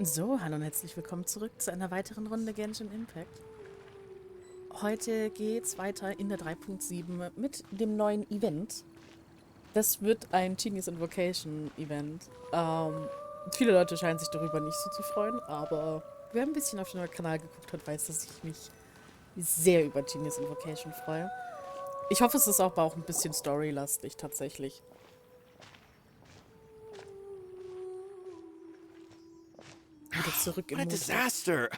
So, hallo und herzlich willkommen zurück zu einer weiteren Runde Genshin Impact. Heute geht's weiter in der 3.7 mit dem neuen Event. Das wird ein Genius Invocation Event. Viele Leute scheinen sich darüber nicht so zu freuen, aber wer ein bisschen auf den Kanal geguckt hat, weiß, dass ich mich sehr über Genius Invocation freue. Ich hoffe, es ist aber auch ein bisschen storylastig tatsächlich. Wieder zurück What im a Modus. disaster!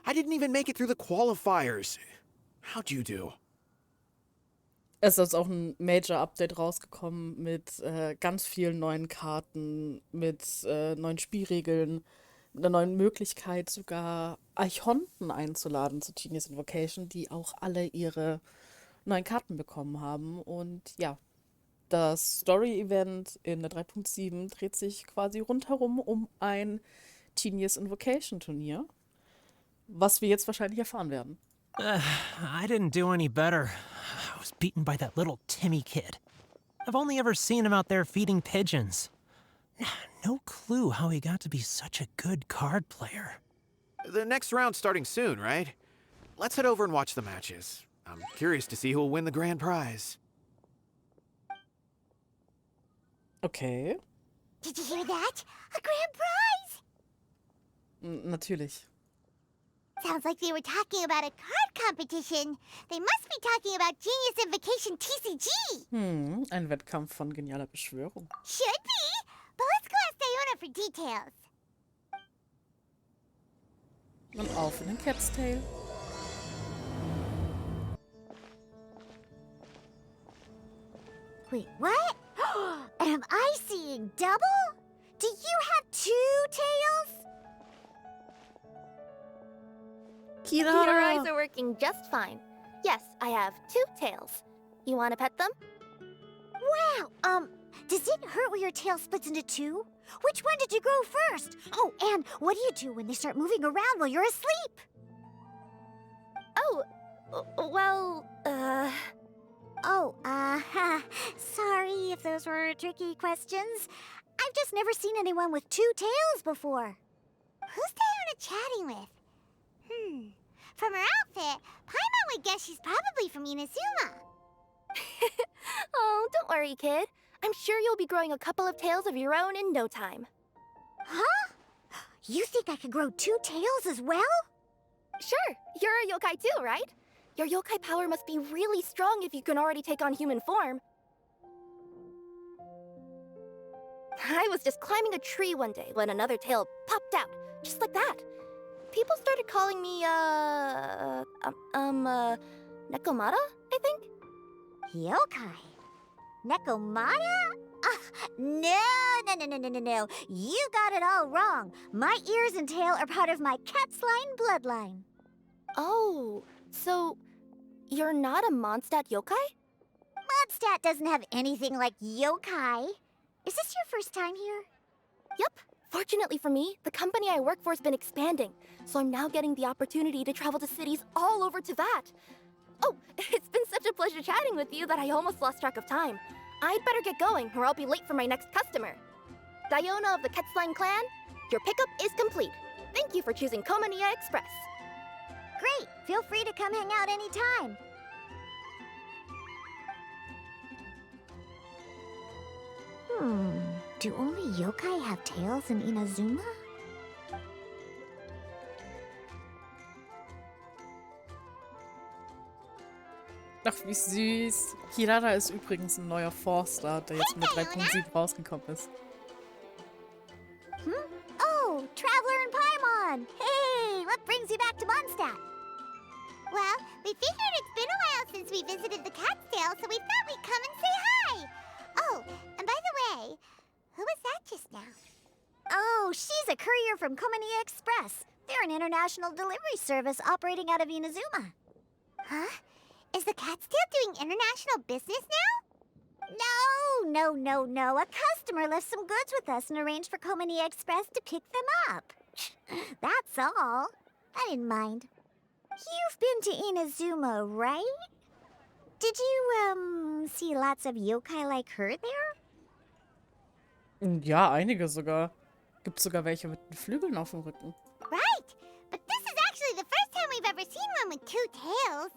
I didn't even make it through the qualifiers. How'd you do? Es ist auch ein Major-Update rausgekommen mit ganz vielen neuen Karten, mit neuen Spielregeln, mit einer neuen Möglichkeit, sogar Archonten einzuladen zu Genius Invocation, die auch alle ihre neuen Karten bekommen haben. Und ja, das Story-Event in der 3.7 dreht sich quasi rundherum um ein Genius Invocation Turnier, was wir jetzt wahrscheinlich erfahren werden. I didn't do any better. I was beaten by that little Timmy kid. I've only ever seen him out there feeding pigeons. No clue how he got to be such a good card player. The next round's starting soon, right? Let's head over and watch the matches. I'm curious to see who'll win the grand prize. Okay, Did you hear that? A grand prize! natürlich. Sounds like they were talking about a card competition. They must be talking about Genius Invocation TCG. Ein Wettkampf von genialer Beschwörung. Should be, but let's go ask Diona for details. Und auf in den Cat's Tail. Wait, what? Am I seeing double? Do you have two tails? Your eyes Kirara! are working just fine. Yes, I have two tails. You want to pet them? Wow, does it hurt when your tail splits into two? Which one did you grow first? Oh, and what do you do when they start moving around while you're asleep? Oh, well, sorry if those were tricky questions. I've just never seen anyone with two tails before. Who's Diona chatting with? From her outfit, Paimon would guess she's probably from Inazuma. oh, don't worry, kid. I'm sure you'll be growing a couple of tails of your own in no time. Huh? You think I could grow two tails as well? Sure, you're a yokai too, right? Your yokai power must be really strong if you can already take on human form. I was just climbing a tree one day when another tail popped out, just like that. People started calling me, Nekomata, I think? Yokai? Nekomata? No. You got it all wrong. My ears and tail are part of my cat's line bloodline. Oh, so you're not a Mondstadt yokai? Mondstadt doesn't have anything like yokai. Is this your first time here? Yep. Fortunately for me, the company I work for has been expanding, so I'm now getting the opportunity to travel to cities all over Teyvat. Oh, it's been such a pleasure chatting with you that I almost lost track of time. I'd better get going, or I'll be late for my next customer. Diona of the Quetzline clan, your pickup is complete. Thank you for choosing Komania Express. Great. Feel free to come hang out anytime. Do only yokai have tails in Inazuma? Ach, wie süß. Kirara ist übrigens ein neuer Forster, der jetzt mit 3.7 rausgekommen ist. Oh, Traveler and Paimon! Hey, what brings you back to Mondstadt? Well, we figured it's been a while since we visited the Cat's-tail, so we thought we'd come and say hi. Oh, and by the way, who was that just now? Oh, she's a courier from Komania Express. They're an international delivery service operating out of Inazuma. Huh? Is the Cat's-tail doing international business now? No. A customer left some goods with us and arranged for Komania Express to pick them up. That's all. I didn't mind. You've been to Inazuma, right? Did you, see lots of yokai like her there? Ja, einige sogar. Gibt sogar welche mit den Flügeln auf dem Rücken. Right, but this is actually the first time we've ever seen one with two tails.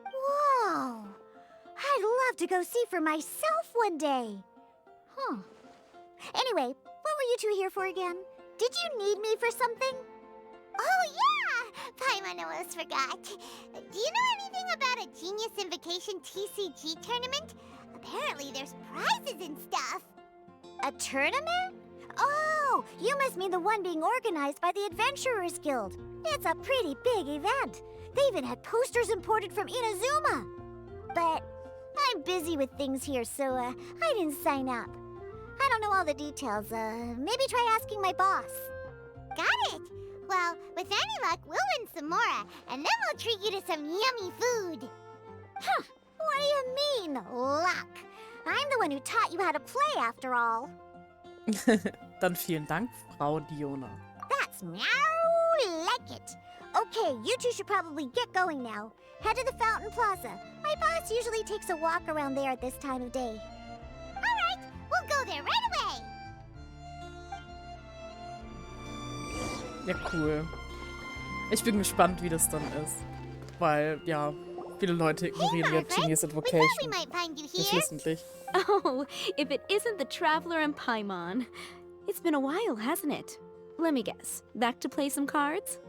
Whoa! I'd love to go see for myself one day. Huh. Anyway, what were you two here for again? Did you need me for something? Oh, yeah! Paimon almost forgot. Do you know anything about a Genius Invocation TCG tournament? Apparently there's prizes and stuff. A tournament? Oh, you must mean the one being organized by the Adventurers Guild. It's a pretty big event. They even had posters imported from Inazuma. But I'm busy with things here, so I didn't sign up. I don't know all the details. Maybe try asking my boss. Got it. Well, with any luck, we'll win some more, and then we'll treat you to some yummy food. Huh. What do you mean, luck? I'm the one who taught you how to play, after all. Dann vielen Dank, Frau Diona. That's meow like it. Okay, you two should probably get going now. Head to the Fountain Plaza. My boss usually takes a walk around there at this time of day. All right, we'll go there right away. Ja, cool. Ich bin gespannt, wie das dann ist. Weil, ja, viele Leute ignorieren ja Genius We thought we Invocation. might find you here. Geflissentlich. Oh, if it isn't the Traveler and Paimon. It's been a while, hasn't it? Let me guess. Back to play some cards?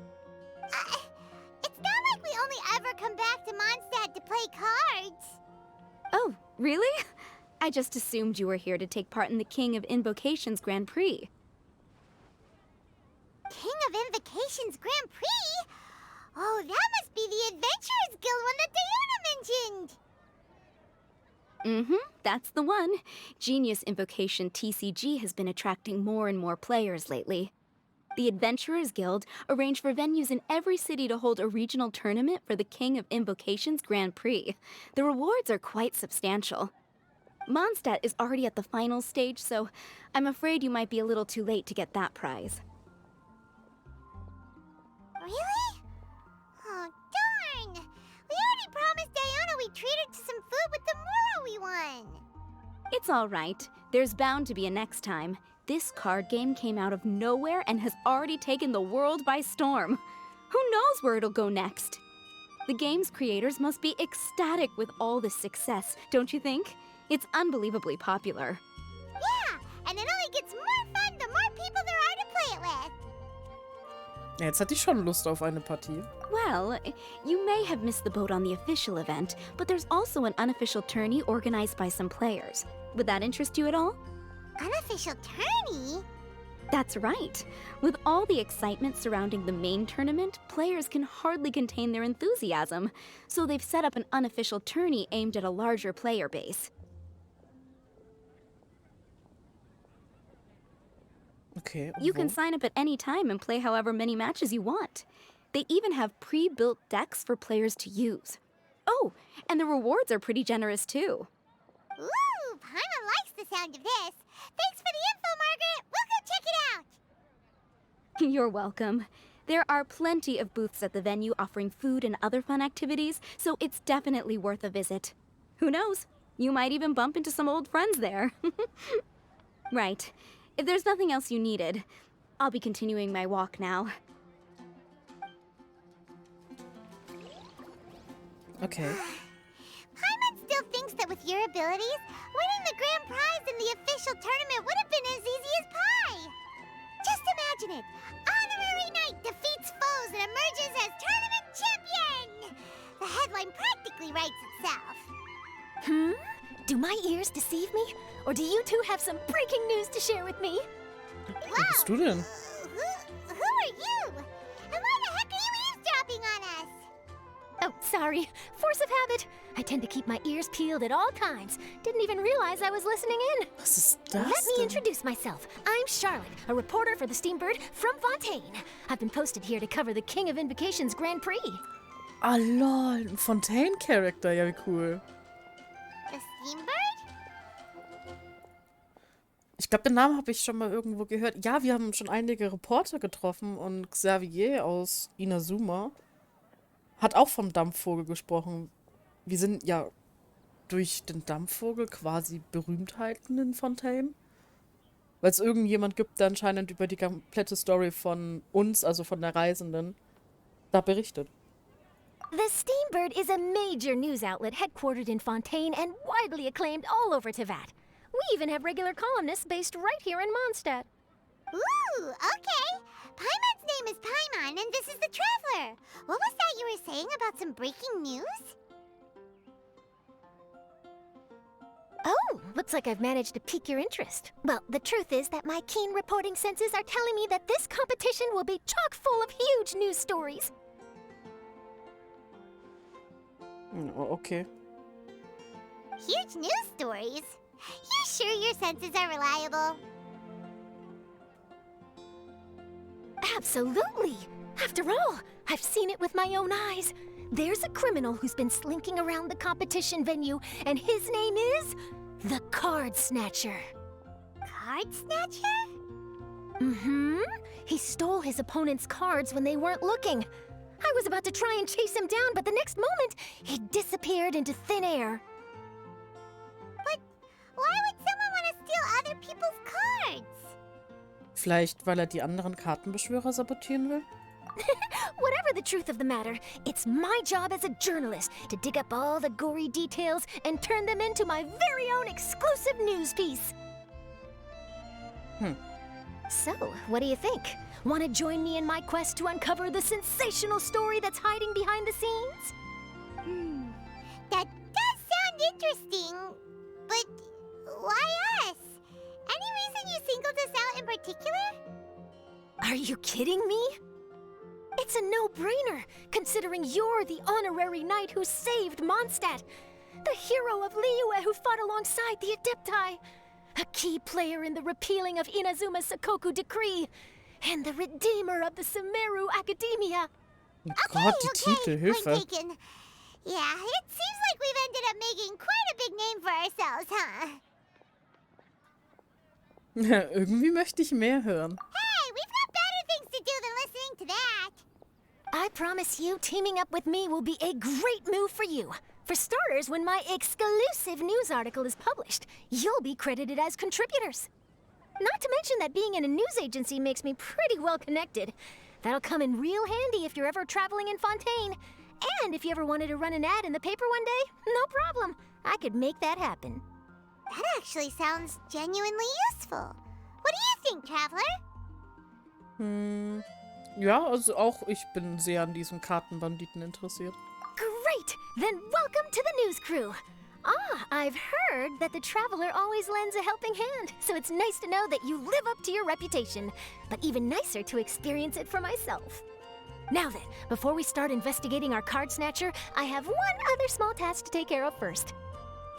It's not like we only ever come back to Mondstadt to play cards. Oh, really? I just assumed you were here to take part in the King of Invocations Grand Prix. King of Invocations Grand Prix? Oh, that must be the Adventurers Guild one that Diona mentioned. Mm-hmm, that's the one. Genius Invocation TCG has been attracting more and more players lately. The Adventurers Guild arranged for venues in every city to hold a regional tournament for the King of Invocations Grand Prix. The rewards are quite substantial. Mondstadt is already at the final stage, so I'm afraid you might be a little too late to get that prize. Really? Oh, darn! We already promised Diona we'd treat her to some food with the Moro we won. It's all right. There's bound to be a next time. This card game came out of nowhere and has already taken the world by storm. Who knows where it'll go next? The game's creators must be ecstatic with all this success, don't you think? It's unbelievably popular. Yeah, and it only gets more fun the more people there are to play it with. Ja, jetzt hat die schon Lust auf eine Partie. Well, you may have missed the boat on the official event, but there's also an unofficial tourney organized by some players. Would that interest you at all? Unofficial tourney? That's right. With all the excitement surrounding the main tournament, players can hardly contain their enthusiasm. So they've set up an unofficial tourney aimed at a larger player base. Okay. und You can wo? sign up at any time and play however many matches you want. They even have pre-built decks for players to use. Oh, and the rewards are pretty generous too. Ooh, Paimon likes the sound of this. Thanks for the info, Margaret. We'll go check it out. You're welcome. There are plenty of booths at the venue offering food and other fun activities, so it's definitely worth a visit. Who knows? You might even bump into some old friends there. Right. If there's nothing else you needed, I'll be continuing my walk now. Okay. Paimon still thinks that with your abilities, winning the grand prize in the official tournament would have been as easy as pie. Just imagine it. Honorary Knight defeats foes and emerges as tournament champion. The headline practically writes itself. Do my ears deceive me? Or do you two have some breaking news to share with me? Wer bist du denn? Who are you? And why the heck are you eavesdropping on us? Oh, sorry. Force of habit. I tend to keep my ears peeled at all times. Didn't even realize I was listening in. Was ist das Let me denn? introduce myself. I'm Charlotte, a reporter for the Steambird from Fontaine. I've been posted here to cover the King of Invocations Grand Prix. Ah, lol. Ein Fontaine-Charakter. Ja, wie cool. The Steambird? Ich glaube, den Namen habe ich schon mal irgendwo gehört. Ja, wir haben schon einige Reporter getroffen und Xavier aus Inazuma hat auch vom Dampfvogel gesprochen. Wir sind ja durch den Dampfvogel quasi Berühmtheiten in Fontaine. Weil es irgendjemand gibt, der anscheinend über die komplette Story von uns, also von der Reisenden, da berichtet. The Steambird is a major news outlet headquartered in Fontaine and widely acclaimed all over Teyvat. We even have regular columnists based right here in Mondstadt. Ooh, okay. Paimon's name is Paimon, and this is the Traveler. What was that you were saying about some breaking news? Oh, looks like I've managed to pique your interest. Well, the truth is that my keen reporting senses are telling me that this competition will be chock full of huge news stories. Okay. Huge news stories? You sure your senses are reliable? Absolutely! After all, I've seen it with my own eyes. There's a criminal who's been slinking around the competition venue, and his name is the Card Snatcher. Card Snatcher? Mm-hmm. He stole his opponent's cards when they weren't looking. I was about to try and chase him down, but the next moment, he disappeared into thin air. But why would someone want to steal other people's cards? Vielleicht, weil er die anderen Kartenbeschwörer sabotieren will? Whatever the truth of the matter, it's my job as a journalist to dig up all the gory details and turn them into my very own exclusive news piece. So, what do you think? Want to join me in my quest to uncover the sensational story that's hiding behind the scenes? That does sound interesting, but why us? Any reason you singled us out in particular? Are you kidding me? It's a no-brainer, considering you're the honorary knight who saved Mondstadt, the hero of Liyue who fought alongside the Adepti, a key player in the repealing of Inazuma's Sakoku decree, and the redeemer of the Sumeru Academia. Gott, die Titel, Hilfe. Point taken. Yeah, it seems like we've ended up making quite a big name for ourselves, huh? Irgendwie möchte ich mehr hören. Hey, we've got better things to do than listening to that. I promise you, teaming up with me will be a great move for you. For starters, when my exclusive news article is published, you'll be credited as contributors. Not to mention that being in a news agency makes me pretty well connected. That'll come in real handy if you're ever traveling in Fontaine. And if you ever wanted to run an ad in the paper one day, no problem. I could make that happen. That actually sounds genuinely useful. What do you think, Traveler? Ja, also auch ich bin sehr an diesem Kartenbanditen interessiert. Great! Then welcome to the news crew. Ah, I've heard that the Traveler always lends a helping hand, so it's nice to know that you live up to your reputation, but even nicer to experience it for myself. Now then, before we start investigating our card snatcher, I have one other small task to take care of first.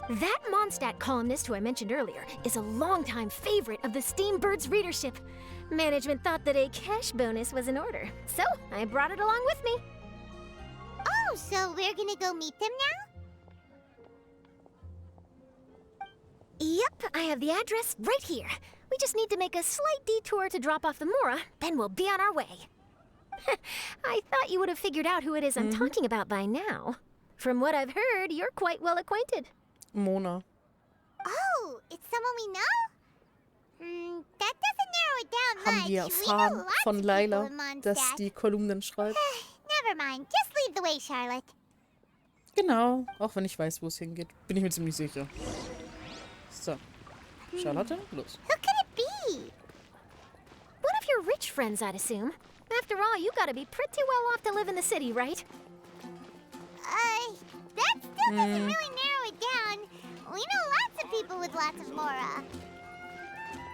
That Mondstadt columnist who I mentioned earlier is a longtime favorite of the Steambird's readership. Management thought that a cash bonus was in order, so I brought it along with me. Oh, so we're gonna go meet them now? Yep, I have the address right here. We just need to make a slight detour to drop off the Mora, then we'll be on our way. I thought you would have figured out who it is I'm talking about by now. From what I've heard, you're quite well acquainted. Mona. Oh, it's someone we know? That doesn't narrow it down Haben much. wir We know erfahren lots von of Laila, people in dass Mondstadt. die Kolumnen schreibt. Never mind, just lead the way, Charlotte. Genau, auch wenn ich weiß, wo es hingeht. Bin ich mir ziemlich sicher. So. Charlotte, los. Who could it be? One of your rich friends, I'd assume. After all, you gotta be pretty well off to live in the city, right? That still doesn't really narrow it down. We know lots of people with lots of Mora.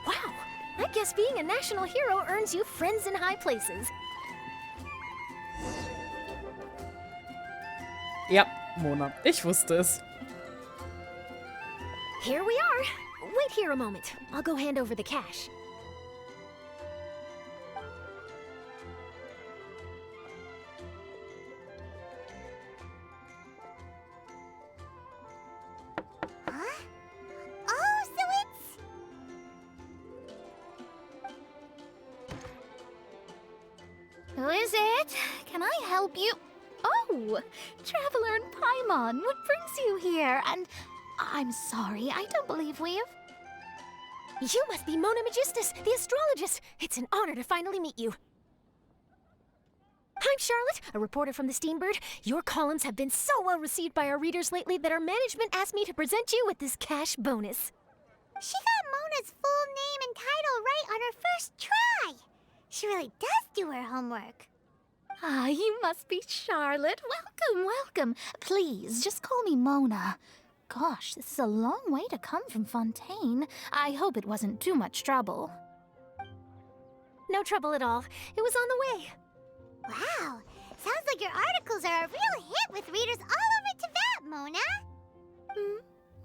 Wow, I guess being a national hero earns you friends in high places. Ja, Mona. Ich wusste es. Here we are. Wait here a moment. I'll go hand over the cash. Huh? Oh, so it's... Who is it? Can I help you? Oh, Traveler and Paimon, what brings you here? And I'm sorry, I don't believe we've... You must be Mona Magistus, the astrologist. It's an honor to finally meet you. I'm Charlotte, a reporter from the Steambird. Your columns have been so well received by our readers lately that our management asked me to present you with this cash bonus. She got Mona's full name and title right on her first try. She really does do her homework. Ah, you must be Charlotte. Welcome, welcome. Please, just call me Mona. Gosh, this is a long way to come from Fontaine. I hope it wasn't too much trouble. No trouble at all. It was on the way. Wow, sounds like your articles are a real hit with readers all over Teyvat, Mona.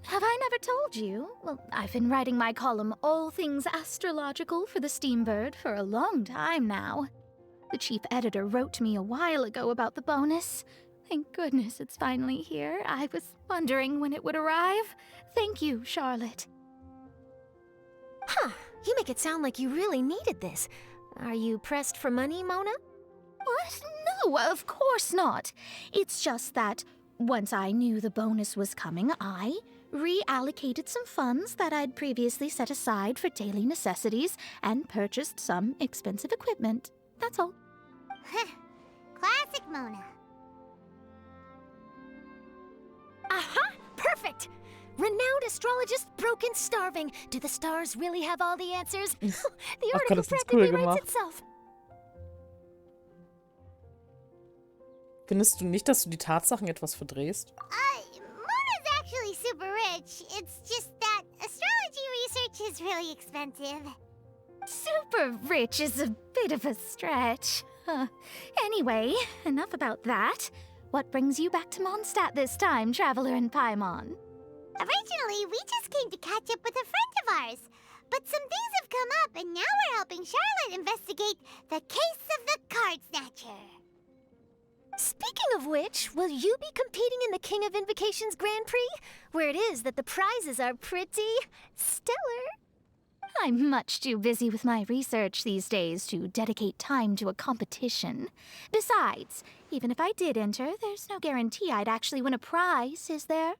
Have I never told you? Well, I've been writing my column, All Things Astrological, for the Steambird for a long time now. The chief editor wrote to me a while ago about the bonus. Thank goodness it's finally here. I was wondering when it would arrive. Thank you, Charlotte. Huh, you make it sound like you really needed this. Are you pressed for money, Mona? What? No, of course not. It's just that once I knew the bonus was coming, I reallocated some funds that I'd previously set aside for daily necessities and purchased some expensive equipment. That's all. Classic Mona. Aha! Perfect! Renowned astrologist, broken, starving. Do the stars really have all the answers? The Ach article Gott, das ist practically cool writes gemacht. itself. Findest du nicht, dass du die Tatsachen etwas verdrehst? Mona's actually super rich. It's just that astrology research is really expensive. Super rich is a bit of a stretch. Anyway, enough about that. What brings you back to Mondstadt this time, Traveler in Paimon? Originally, we just came to catch up with a friend of ours. But some things have come up, and now we're helping Charlotte investigate the case of the Card Snatcher. Speaking of which, will you be competing in the King of Invocations Grand Prix? Where it is that the prizes are pretty stellar. I'm much too busy with my research these days to dedicate time to a competition. Besides, even if I did enter, there's no guarantee I'd actually win a prize, is there?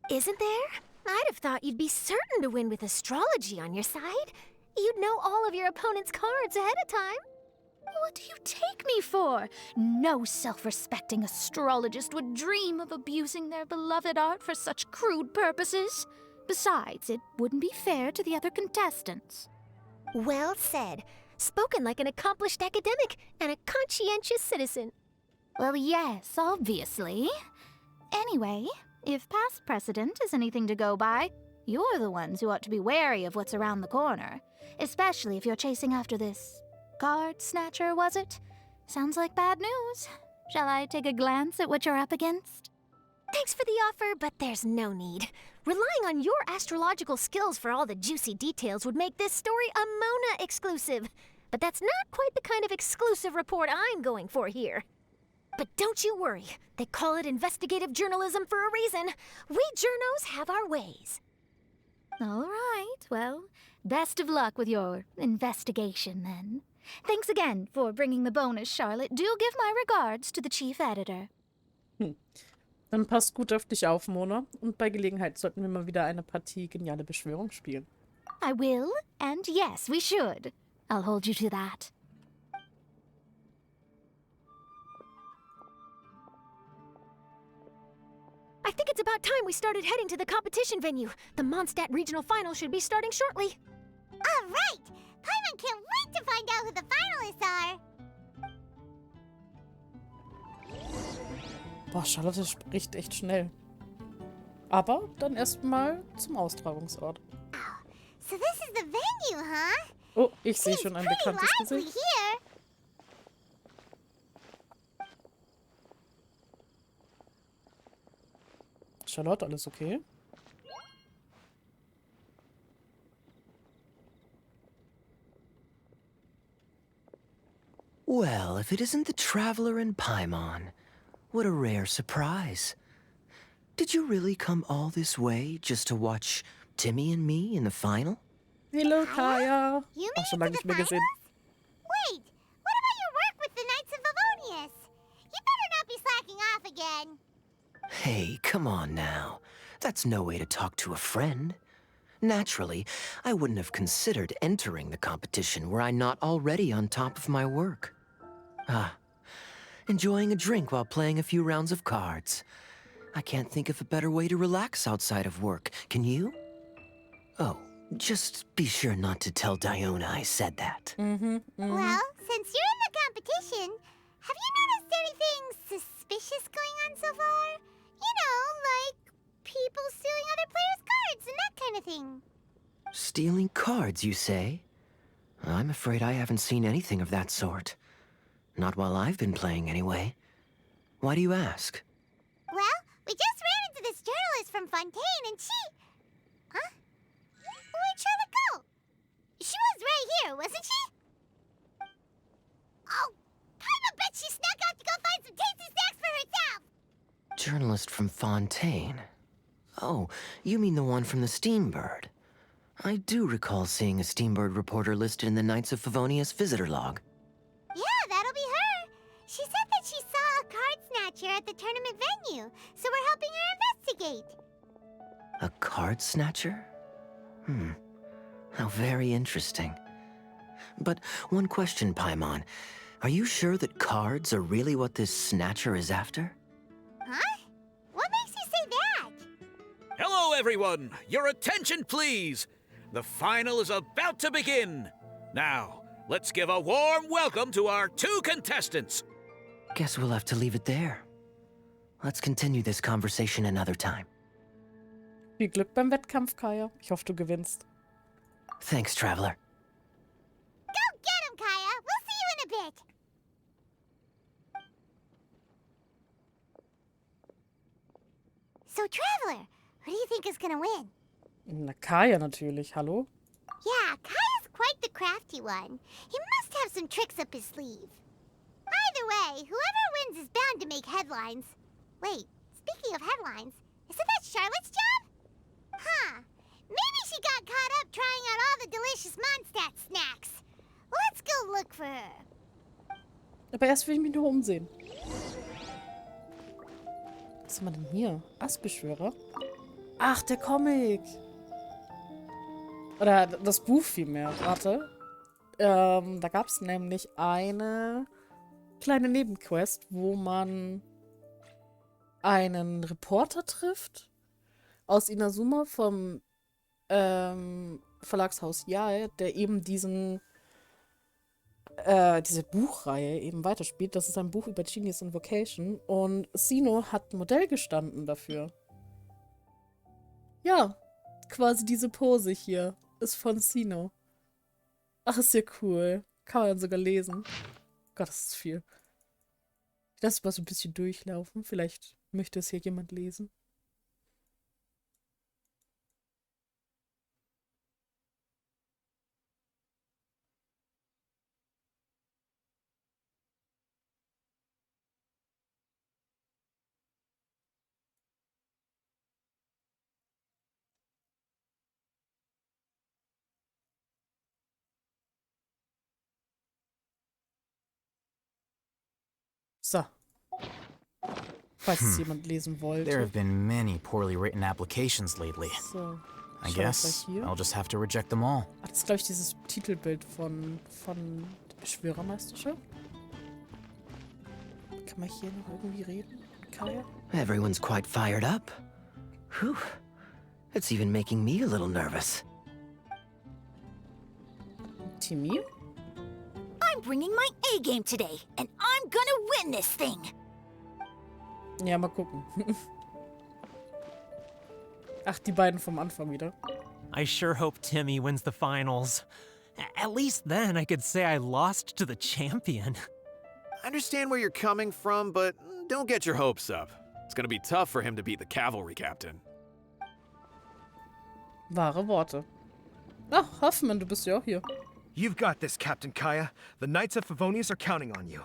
Isn't there? I'd have thought you'd be certain to win with astrology on your side. You'd know all of your opponent's cards ahead of time. What do you take me for? No self-respecting astrologist would dream of abusing their beloved art for such crude purposes. Besides, it wouldn't be fair to the other contestants. Well said. Spoken like an accomplished academic and a conscientious citizen. Well, yes, obviously. Anyway, if past precedent is anything to go by, you're the ones who ought to be wary of what's around the corner. Especially if you're chasing after this card snatcher, was it? Sounds like bad news. Shall I take a glance at what you're up against? Thanks for the offer, but there's no need. Relying on your astrological skills for all the juicy details would make this story a Mona exclusive. But that's not quite the kind of exclusive report I'm going for here. But don't you worry. They call it investigative journalism for a reason. We journos have our ways. All right, well, best of luck with your investigation, then. Thanks again for bringing the bonus, Charlotte. Do give my regards to the chief editor. Dann passt gut auf dich auf, Mona. Und bei Gelegenheit sollten wir mal wieder eine Partie geniale Beschwörung spielen. I will, and yes, we should. I'll hold you to that. I think it's about time we started heading to the competition venue. The Mondstadt Regional Final should be starting shortly. All right! Paimon can't wait to find out who the finalists are! Boah, Charlotte spricht echt schnell. Aber dann erstmal zum Austragungsort. So this is the venue, huh? Oh, ich sehe Seems schon ein pretty bekanntes lively Gesicht. here. Charlotte, alles okay? Well, if it isn't the Traveler in Paimon, what a rare surprise. Did you really come all this way just to watch Timmy and me in the final? Hallo, Kaya. You Ach, schon made lange it to nicht mehr the gesehen. finals? Wait, what about your work with the Knights of Favonius? You better not be slacking off again. Hey, come on now. That's no way to talk to a friend. Naturally, I wouldn't have considered entering the competition were I not already on top of my work. Ah, enjoying a drink while playing a few rounds of cards. I can't think of a better way to relax outside of work, can you? Oh, just be sure not to tell Diona I said that. Well, since you're in the competition, have you noticed anything suspicious going on so far? You know, like people stealing other players' cards and that kind of thing. Stealing cards, you say? I'm afraid I haven't seen anything of that sort. Not while I've been playing, anyway. Why do you ask? Well, we just ran into this journalist from Fontaine and she... Huh? Where'd Charlotte go? She was right here, wasn't she? Oh, I bet she snuck out to go find some tasty snacks for herself! Journalist from Fontaine. Oh, you mean the one from the Steambird. I do recall seeing a Steambird reporter listed in the Knights of Favonius visitor log. Yeah, that'll be her. She said that she saw a card snatcher at the tournament venue, so we're helping her investigate. A card snatcher? How very interesting. But one question, Paimon. Are you sure that cards are really what this snatcher is after? Huh? What makes you say that? Hello, everyone! Your attention, please! The final is about to begin. Now, let's give a warm welcome to our 2 contestants. Guess we'll have to leave it there. Let's continue this conversation another time. Viel Glück beim Wettkampf, Kaya. Ich hoffe, du gewinnst. Thanks, Traveler. Go get him, Kaya! We'll see you in a bit! So, Traveler, who do you think is gonna win? Na, Kaya natürlich. Hallo? Yeah, Kaya's quite the crafty one. He must have some tricks up his sleeve. Either way, whoever wins is bound to make headlines. Wait, speaking of headlines, isn't that Charlotte's job? Huh. Maybe she got caught up trying out all the delicious Mondstadt snacks. Let's go look for her. Aber erst will ich mich nur umsehen. Was haben wir denn hier? Beschwörer? Ach, der Comic. Oder das Buch vielmehr. Warte. Da gab es nämlich eine kleine Nebenquest, wo man einen Reporter trifft aus Inazuma vom Verlagshaus Yae, der eben diese Buchreihe eben weiterspielt. Das ist ein Buch über Genius Invocation und Sino hat Modell gestanden dafür. Ja, quasi diese Pose hier ist von Sino. Ach, ist ja cool. Kann man sogar lesen. Gott, das ist viel. Ich lasse mal so ein bisschen durchlaufen. Vielleicht möchte es hier jemand lesen. So. Falls es jemand lesen wollte. There have been many poorly written applications lately. So. I guess I'll just have to reject them all. Ach, das ist, glaube ich, dieses Titelbild von der Beschwörermeisterschaft. Kann man hier noch irgendwie reden? Kaya? Everyone's quite fired up. Whew. It's even making me a little nervous. Timmy? I'm bringing my A-game today, and I'm gonna win this thing! Ja, mal gucken. Ach, die beiden vom Anfang wieder. I sure hope Timmy wins the finals. At least then I could say I lost to the champion. I understand where you're coming from, but don't get your hopes up. It's gonna be tough for him to beat the cavalry captain. Wahre Worte. Ach, Hoffmann, du bist ja auch hier. You've got this, Captain Kaya. The Knights of Favonius are counting on you.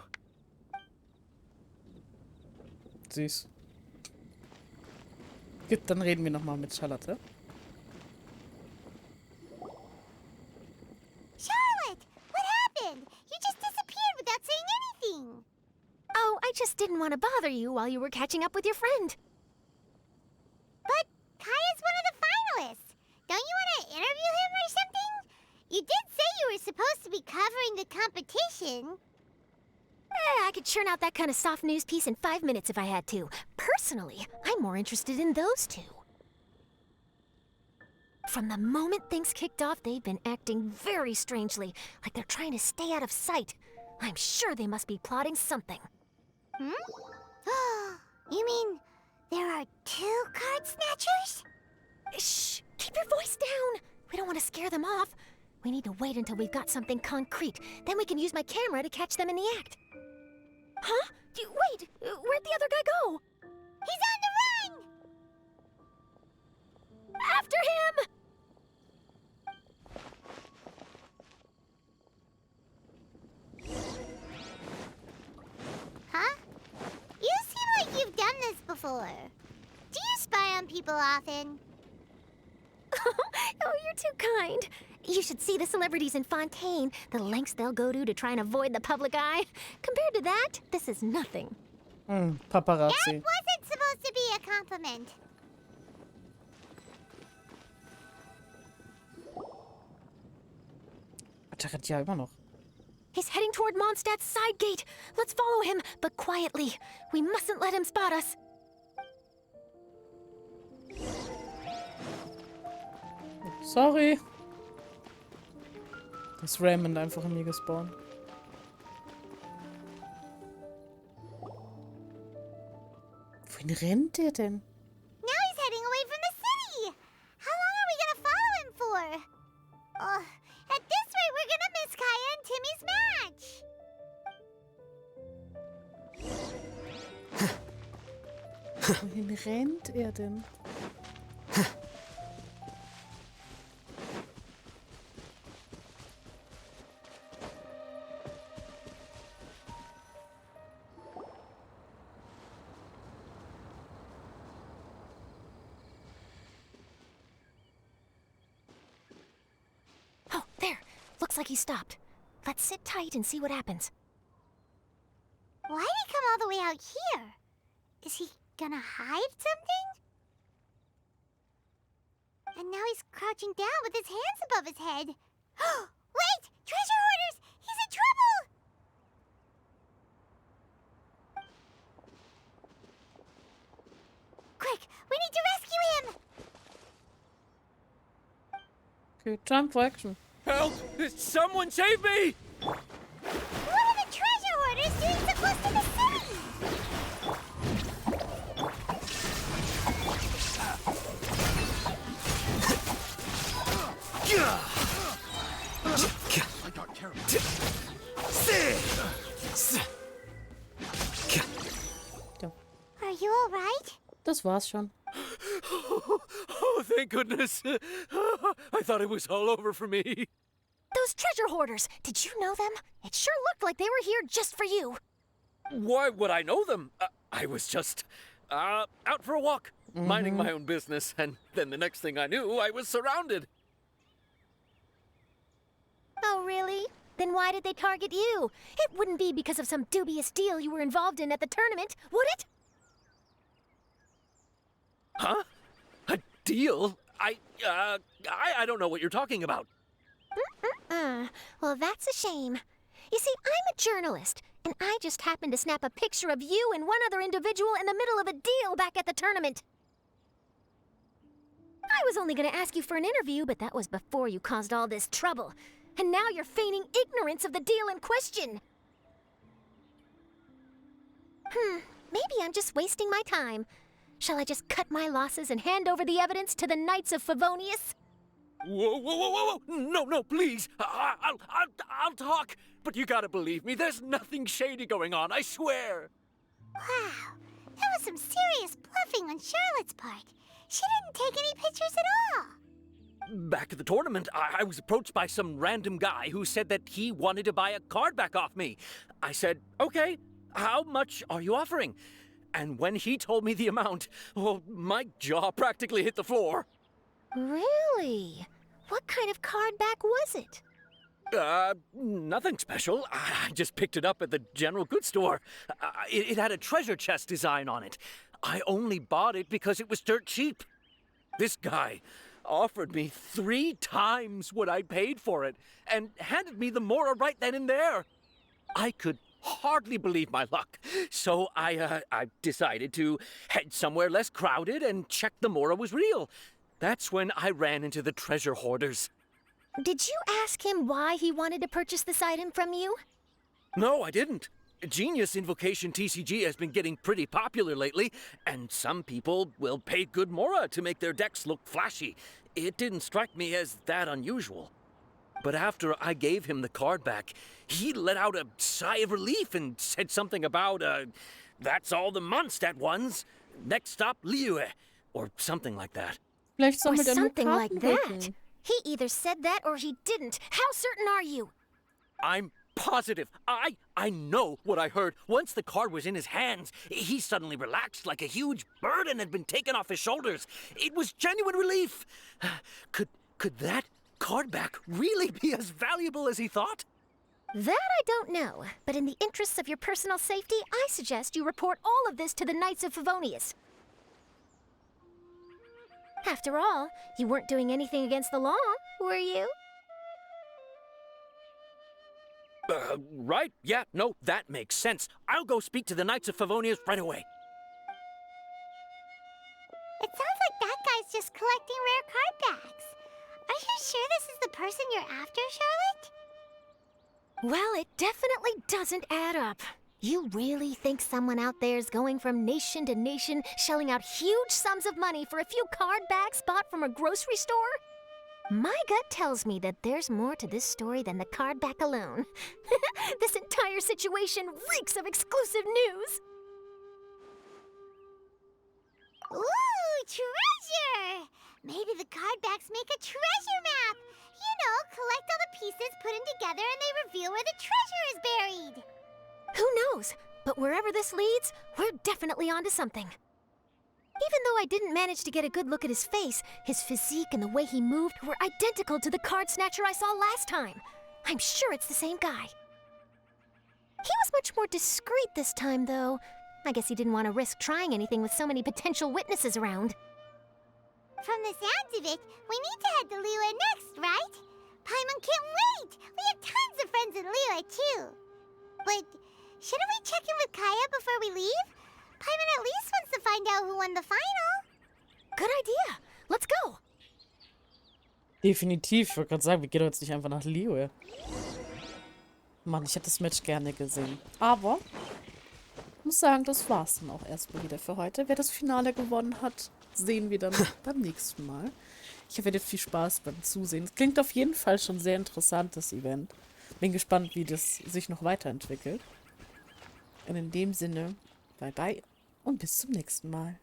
Süß. Gut, dann reden wir nochmal mit Charlotte. Charlotte! What happened? You just disappeared without saying anything. Oh, I just didn't want to bother you while you were catching up with your friend. But Kaya's one of the finalists. Don't you want to competition. I could churn out that kind of soft news piece in 5 minutes if I had to. Personally, I'm more interested in those two. From the moment things kicked off, they've been acting very strangely, like they're trying to stay out of sight. I'm sure they must be plotting something. You mean there are 2 card snatchers? Shh! Keep your voice down! We don't want to scare them off. We need to wait until we've got something concrete. Then we can use my camera to catch them in the act. Huh? Wait! Where'd the other guy go? He's on the run! After him! Huh? You seem like you've done this before. Do you spy on people often? Oh, you're too kind. You should see the celebrities in Fontaine, the lengths they'll go to try and avoid the public eye. Compared to that, this is nothing. Paparazzi. That wasn't supposed to be a compliment. Der rennt ja immer noch. He's heading toward Mondstadt's side gate. Let's follow him, but quietly. We mustn't let him spot us. Sorry. Ist Raymond einfach in mir gespawnt. Wohin rennt der denn? Now he's heading away from the city. How long are we gonna follow him for? At this rate, we're gonna miss Kaya and Timmy's match. Wohin rennt er denn? Oh, there. Looks like he stopped. Let's sit tight and see what happens. Why'd he come all the way out here? Is he gonna hide something? And now he's crouching down with his hands above his head. Wait! Treasure hoarders! He's in trouble! Quick! We need to rescue him! Okay, time for action. Help! Someone save me! What are the treasure hoarders doing so close to the city? I got carried. Are you alright? Das war's schon. Oh, thank goodness. I thought it was all over for me. Those treasure hoarders, did you know them? It sure looked like they were here just for you. Why would I know them? I was just out for a walk, minding my own business, and then the next thing I knew, I was surrounded. Oh, really? Then why did they target you? It wouldn't be because of some dubious deal you were involved in at the tournament, would it? Huh? A deal? I don't know what you're talking about. Well, that's a shame. You see, I'm a journalist, and I just happened to snap a picture of you and one other individual in the middle of a deal back at the tournament. I was only going to ask you for an interview, but that was before you caused all this trouble. And now you're feigning ignorance of the deal in question. Maybe I'm just wasting my time. Shall I just cut my losses and hand over the evidence to the Knights of Favonius? Whoa. No, please. I'll talk. But you gotta believe me, there's nothing shady going on, I swear. Wow, that was some serious bluffing on Charlotte's part. She didn't take any pictures at all. Back at the tournament, I was approached by some random guy who said that he wanted to buy a card back off me. I said, okay, how much are you offering? And when he told me the amount, well, my jaw practically hit the floor. Really? What kind of card back was it? Nothing special. I just picked it up at the general goods store. It had a treasure chest design on it. I only bought it because it was dirt cheap. This guy, offered me 3 times what I paid for it and handed me the Mora right then and there. I could hardly believe my luck, so I decided to head somewhere less crowded and check the Mora was real. That's when I ran into the treasure hoarders. Did you ask him why he wanted to purchase this item from you? No, I didn't. Genius Invocation TCG has been getting pretty popular lately, and some people will pay good Mora to make their decks look flashy. It didn't strike me as that unusual. But after I gave him the card back, he let out a sigh of relief and said something about, that's all the Mondstadt ones. Next stop, Liyue, or something like that. Or something like that. He either said that or he didn't. How certain are you? I'm positive. I know what I heard. Once the card was in his hands, he suddenly relaxed like a huge burden had been taken off his shoulders. It was genuine relief. Could that card back really be as valuable as he thought? That I don't know, but in the interests of your personal safety, I suggest you report all of this to the Knights of Favonius. After all, you weren't doing anything against the law, were you? Right. Yeah, no, that makes sense. I'll go speak to the Knights of Favonius right away. It sounds like that guy's just collecting rare card backs. Are you sure this is the person you're after, Charlotte? Well, it definitely doesn't add up. You really think someone out there is going from nation to nation, shelling out huge sums of money for a few card backs bought from a grocery store? My gut tells me that there's more to this story than the card back alone. This entire situation reeks of exclusive news! Ooh, treasure! Maybe the card backs make a treasure map! You know, collect all the pieces, put them together, and they reveal where the treasure is buried! Who knows? But wherever this leads, we're definitely onto something. Even though I didn't manage to get a good look at his face, his physique and the way he moved were identical to the card snatcher I saw last time. I'm sure it's the same guy. He was much more discreet this time, though. I guess he didn't want to risk trying anything with so many potential witnesses around. From the sounds of it, we need to head to Liyue next, right? Paimon can't wait! We have tons of friends in Liyue, too. But shouldn't we check in with Kaya before we leave? Paimon at least wants to find out who won the final. Good idea. Let's go. Definitiv. Ich wollte gerade sagen, wir gehen doch jetzt nicht einfach nach Liyue. Mann, ich hätte das Match gerne gesehen. Aber ich muss sagen, das war's dann auch erstmal wieder für heute. Wer das Finale gewonnen hat, sehen wir dann beim nächsten Mal. Ich hoffe, ihr hattet viel Spaß beim Zusehen. Es klingt auf jeden Fall schon sehr interessant, das Event. Bin gespannt, wie das sich noch weiterentwickelt. Und in dem Sinne, bye bye und bis zum nächsten Mal.